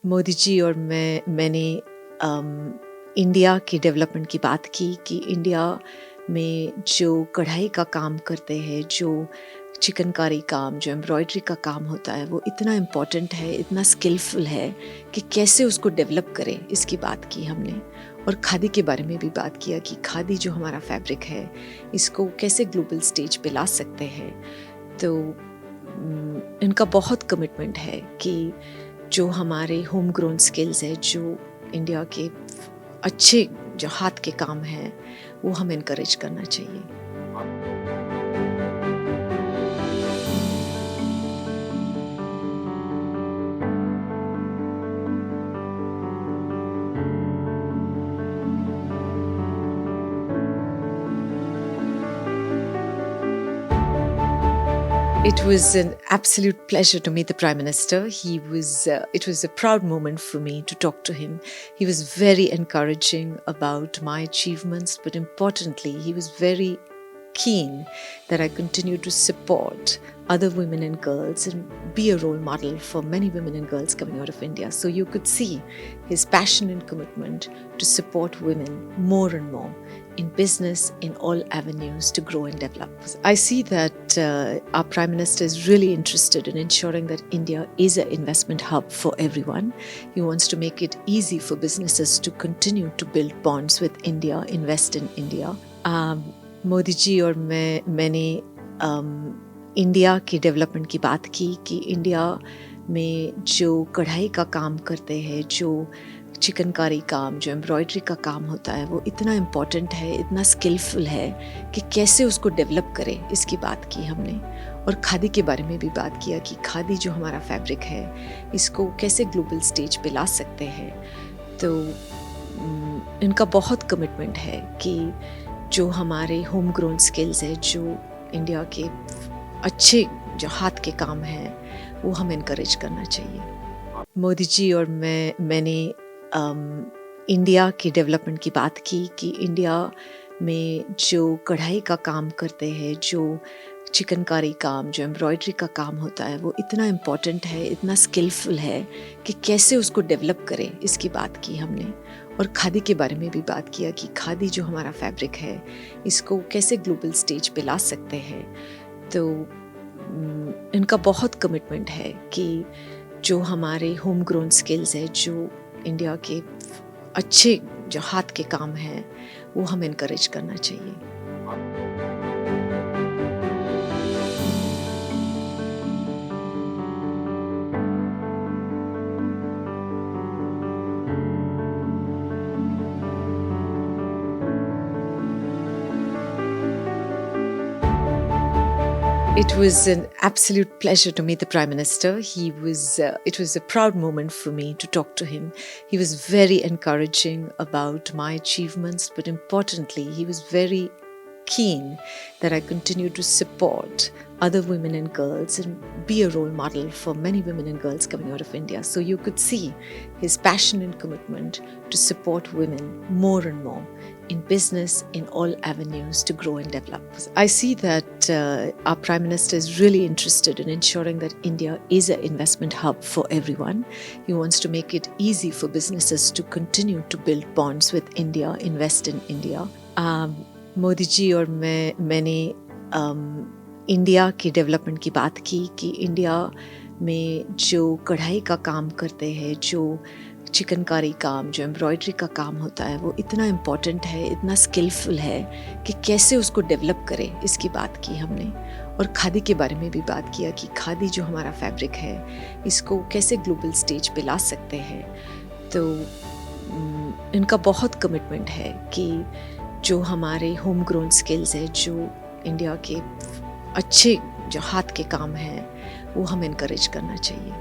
मोदी जी और मैंने इंडिया की डेवलपमेंट की बात की कि इंडिया में जो कढ़ाई का काम करते हैं, जो चिकनकारी काम, जो एम्ब्रॉयडरी का काम होता है, वो इतना इम्पोर्टेंट है, इतना स्किलफुल है कि कैसे उसको डेवलप करें, इसकी बात की हमने। और खादी के बारे में भी बात किया कि खादी जो हमारा फैब्रिक है, इसको कैसे ग्लोबल स्टेज पे ला सकते हैं। तो इनका बहुत कमिटमेंट है कि जो हमारे होम ग्रोन स्किल्स है, जो इंडिया के अच्छे जो हाथ के काम हैं, वो हमें इनकरेज करना चाहिए। It was an absolute pleasure to meet the Prime Minister. It was a proud moment for me to talk to him. He was very encouraging about my achievements, but importantly, he was very keen that I continue to support other women and girls and be a role model for many women and girls coming out of India. So you could see his passion and commitment to support women more and more in business, in all avenues to grow and develop. I see that our Prime Minister is really interested in ensuring that India is an investment hub for everyone. He wants to make it easy for businesses to continue to build bonds with India, invest in India. Modi ji और मैंने India की development की बात की कि India में जो कढ़ाई का काम करते हैं, जो चिकनकारी काम, जो एम्ब्रॉयडरी का काम होता है, वो इतना इम्पोर्टेंट है, इतना स्किलफुल है कि कैसे उसको डेवलप करें, इसकी बात की हमने। और खादी के बारे में भी बात किया कि खादी जो हमारा फैब्रिक है, इसको कैसे ग्लोबल स्टेज पे ला सकते हैं। तो इनका बहुत कमिटमेंट है कि जो हमारे होम ग्रोन स्किल्स है, जो इंडिया के अच्छे जो हाथ के काम हैं, वो हमें इनकरेज करना चाहिए। मोदी जी और मैंने इंडिया की डेवलपमेंट की बात की कि इंडिया में जो कढ़ाई का काम करते हैं, जो चिकनकारी काम, जो एम्ब्रॉयडरी का काम होता है, वो इतना इम्पोर्टेंट है, इतना स्किलफुल है कि कैसे उसको डेवलप करें, इसकी बात की हमने। और खादी के बारे में भी बात किया कि खादी जो हमारा फैब्रिक है, इसको कैसे ग्लोबल स्टेज पे ला सकते हैं। तो इनका बहुत कमिटमेंट है कि जो हमारे होम ग्रोन स्किल्स है, जो इंडिया के अच्छे जो हाथ के काम हैं, वो हमें इनकरेज करना चाहिए। It was an absolute pleasure to meet the Prime Minister. It was a proud moment for me to talk to him. He was very encouraging about my achievements, but importantly, he was very keen that I continue to support other women and girls and be a role model for many women and girls coming out of India. So you could see his passion and commitment to support women more and more in business, in all avenues to grow and develop. I see that our Prime Minister is really interested in ensuring that India is an investment hub for everyone. He wants to make it easy for businesses to continue to build bonds with India, invest in India. Modi ji और मैंने India की development की बात की कि India में जो कढ़ाई का काम करते हैं, जो चिकनकारी काम, जो एम्ब्रॉयडरी का काम होता है, वो इतना इम्पोर्टेंट है, इतना स्किलफुल है कि कैसे उसको डेवलप करें, इसकी बात की हमने। और खादी के बारे में भी बात किया कि खादी जो हमारा फैब्रिक है, इसको कैसे ग्लोबल स्टेज पे ला सकते हैं। तो इनका बहुत कमिटमेंट है कि जो हमारे होम ग्रोन स्किल्स है, जो इंडिया के अच्छे जो हाथ के काम हैं, वो हमें इनकरेज करना चाहिए।